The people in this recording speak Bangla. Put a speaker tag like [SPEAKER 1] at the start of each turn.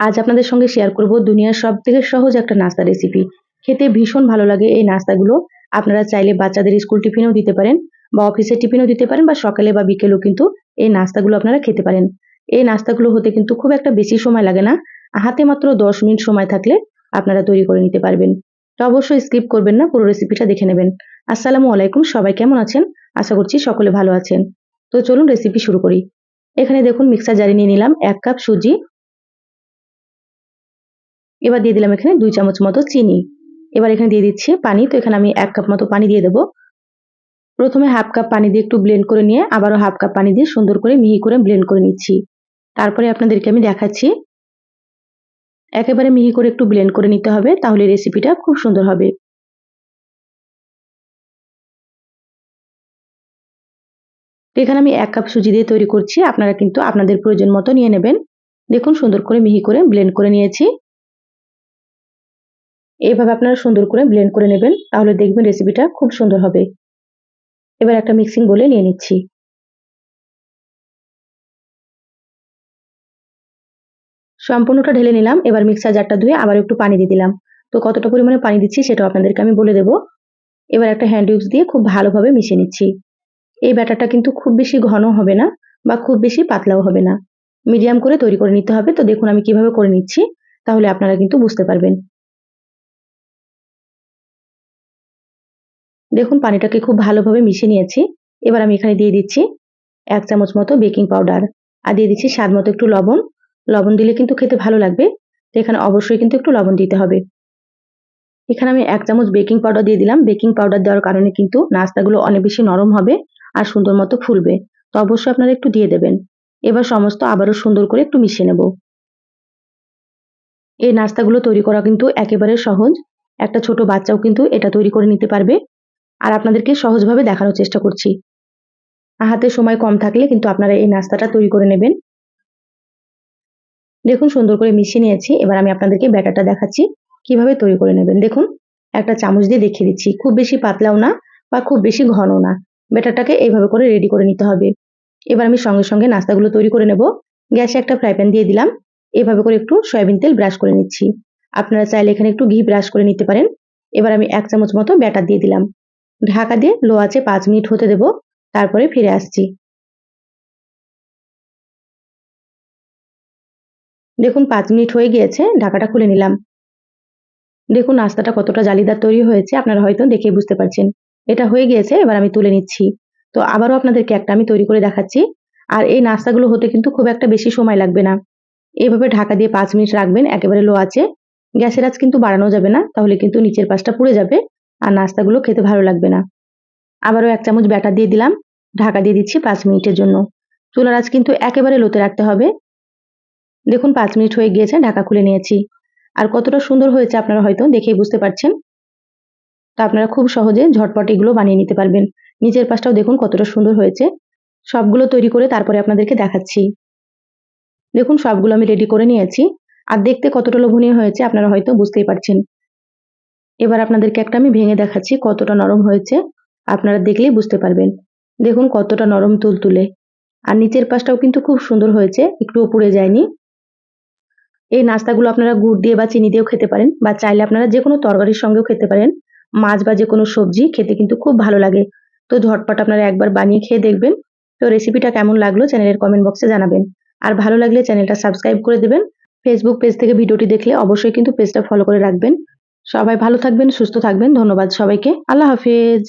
[SPEAKER 1] আজ আপনাদের সঙ্গে শেয়ার করব দুনিয়ার সবথেকে সহজ একটা নাস্তা রেসিপি। খেতে ভীষণ ভালো লাগে এই নাস্তাগুলো। আপনারা চাইলে বাচ্চাদের স্কুল টিফিনেও দিতে পারেন বা অফিসের টিফিনেও দিতে পারেন বা সকালে বা বিকেলেও কিন্তু এই নাস্তাগুলো আপনারা খেতে পারেন। এই নাস্তাগুলো হতে কিন্তু খুব একটা বেশি সময় লাগে না। হাতে মাত্র 10 মিনিট সময় থাকলে আপনারা তৈরি করে নিতে পারবেন। তো অবশ্যই স্কিপ করবেন না, পুরো রেসিপিটা দেখে নেবেন। আসসালামু আলাইকুম, সবাই কেমন আছেন? আশা করছি সকলে ভালো আছেন। তো চলুন রেসিপি শুরু করি। এখানে দেখুন মিক্সার জারে নিয়ে নিলাম 1 কাপ সুজি। এবার দিয়ে দিলাম এখানে 2 চামচ মতো চিনি। এবার এখানে দিয়ে দিচ্ছি পানি। তো এখানে আমি 1 কাপ মতো পানি দিয়ে দেবো। প্রথমে হাফ কাপ পানি দিয়ে একটু ব্লেন্ড করে নিয়ে আবারও হাফ কাপ পানি দিয়ে সুন্দর করে মিহি করে ব্লেন্ড করে নিচ্ছি। তারপরে আপনাদেরকে আমি দেখাচ্ছি। একেবারে মিহি করে একটু ব্লেন্ড করে নিতে হবে, তাহলে রেসিপিটা খুব সুন্দর হবে। তো এখানে আমি 1 কাপ সুজি দিয়ে তৈরি করছি। আপনারা কিন্তু আপনাদের প্রয়োজন মতো নিয়ে নেবেন। দেখুন সুন্দর করে মিহি করে ব্লেন্ড করে নিয়েছি। এইভাবে আপনারা সুন্দর করে ব্লেন্ড করে নেবেন, তাহলে দেখবেন রেসিপিটা খুব সুন্দর হবে। এবার একটা মিক্সিং বোলে নিয়ে নিচ্ছি। সম্পূর্ণটা ঢেলে নিলাম। এবার মিক্সার জারটা ধুয়ে আবার একটু পানি দিয়ে দিলাম। তো কতটা পরিমাণে পানি দিচ্ছি সেটাও আপনাদেরকে আমি বলে দেব। এবার একটা হ্যান্ড উইক্স দিয়ে খুব ভালোভাবে মিশিয়ে নিচ্ছি। এই ব্যাটারটা কিন্তু খুব বেশি ঘন হবে না বা খুব বেশি পাতলাও হবে না। মিডিয়াম করে তৈরি করে নিতে হবে। তো দেখুন আমি কিভাবে করে নিচ্ছি, তাহলে আপনারা কিন্তু বুঝতে পারবেন। দেখুন পানিটাকে খুব ভালোভাবে মিশিয়ে নিয়েছি। এবার আমি এখানে দিয়ে দিচ্ছি 1 চামচ মতো বেকিং পাউডার আর দিয়ে দিচ্ছি স্বাদ মতো একটু লবণ। লবণ দিলে কিন্তু খেতে ভালো লাগবে। তো এখানে অবশ্যই কিন্তু একটু লবণ দিতে হবে। এখানে আমি 1 চামচ বেকিং পাউডার দিয়ে দিলাম। বেকিং পাউডার দেওয়ার কারণে কিন্তু নাস্তাগুলো অনেক বেশি নরম হবে আর সুন্দর মতো ফুলবে। তো অবশ্যই আপনারা একটু দিয়ে দেবেন। এবার সমস্ত আবারও সুন্দর করে একটু মিশিয়ে নেব। এই নাস্তাগুলো তৈরি করা কিন্তু একেবারে সহজ। একটা ছোট বাচ্চাও কিন্তু এটা তৈরি করে নিতে পারবে। আর আপনাদেরকে সহজভাবে দেখানোর চেষ্টা করছি। হাতে সময় কম থাকলে কিন্তু আপনারা এই নাস্তাটা তৈরি করে নেবেন। দেখুন সুন্দর করে মিশিয়ে নিয়েছি। এবার আমি আপনাদেরকে ব্যাটারটা দেখাচ্ছি কিভাবে তৈরি করে নেবেন। দেখুন একটা চামচ দিয়ে দেখিয়ে দিচ্ছি। খুব বেশি পাতলাও না বা খুব বেশি ঘনও না। ব্যাটারটাকে এইভাবে করে রেডি করে নিতে হবে। এবার আমি সঙ্গে সঙ্গে নাস্তাগুলো তৈরি করে নেব। গ্যাসে একটা ফ্রাই প্যান দিয়ে দিলাম। এভাবে করে একটু সয়াবিন তেল ব্রাশ করে নিচ্ছি। আপনারা চাইলে এখানে একটু ঘি ব্রাশ করে নিতে পারেন। এবার আমি 1 চামচ মতো ব্যাটার দিয়ে দিলাম। ঢাকা দিয়ে লো আঁচে 5 মিনিট হতে দেব। তারপরে ফিরে আসছি। দেখুন 5 মিনিট হয়ে গিয়েছে। ঢাকাটা খুলে নিলাম। দেখুন নাস্তাটা কতটা জালিদার তৈরি হয়েছে, আপনারা হয়তো দেখেই বুঝতে পারছেন। এটা হয়ে গিয়েছে, এবার আমি তুলে নিচ্ছি। তো আবারও আপনাদেরকে একটা আমি তৈরি করে দেখাচ্ছি। আর এই নাস্তাগুলো হতে কিন্তু খুব একটা বেশি সময় লাগবে না। এভাবে ঢাকা দিয়ে 5 মিনিট রাখবেন একেবারে লো আঁচে। গ্যাসের আঁচ কিন্তু বাড়ানো যাবে না, তাহলে কিন্তু নিচের পাশটা পুড়ে যাবে আর নাস্তাগুলো খেতে ভালো লাগবে না। আবারও 1 চামচ ব্যাটার দিয়ে দিলাম। ঢাকা দিয়ে দিচ্ছি 5 মিনিটের জন্য। চুলার আঁচ কিন্তু একেবারে লোতে রাখতে হবে। দেখুন 5 মিনিট হয়ে গিয়েছে, ঢাকা খুলে নিয়েছি। আর কতটা সুন্দর হয়েছে আপনারা হয়তো দেখেই বুঝতে পারছেন। তো আপনারা খুব সহজে ঝটপট এগুলো বানিয়ে নিতে পারবেন। নিচের পাশটাও দেখুন কতটা সুন্দর হয়েছে। সবগুলো তৈরি করে তারপরে আপনাদেরকে দেখাচ্ছি। দেখুন সবগুলো আমি রেডি করে নিয়েছি। আর দেখতে কতটা লোভনীয় হয়েছে আপনারা হয়তো বুঝতেই পারছেন। এবার আপনাদেরকে একটা আমি ভেঙে দেখাচ্ছি কতটা নরম হয়েছে। আপনারা দেখলেই বুঝতে পারবেন। দেখুন কতটা নরম তুলতুলে। আর নিচের পাশটাও কিন্তু খুব সুন্দর হয়েছে, একটুও পুড়ে যায়নি। এই নাস্তাগুলো আপনারা গুড় দিয়ে বা চিনি দিয়েও খেতে পারেন বা চাইলে আপনারা যেকোনো তরকারির সঙ্গেও খেতে পারেন। মাছ বা যেকোনো সবজি খেতে কিন্তু খুব ভালো লাগে। তো ঝটপট আপনারা একবার বানিয়ে খেয়ে দেখবেন। তো রেসিপিটা কেমন লাগলো চ্যানেলের কমেন্ট বক্সে জানাবেন। আর ভালো লাগলে চ্যানেলটা সাবস্ক্রাইব করে দেবেন। ফেসবুক পেজ থেকে ভিডিওটি দেখলে অবশ্যই কিন্তু পেজটা ফলো করে রাখবেন। সবাই ভালো থাকবেন, সুস্থ থাকবেন। ধন্যবাদ সবাইকে। আল্লাহ হাফেজ।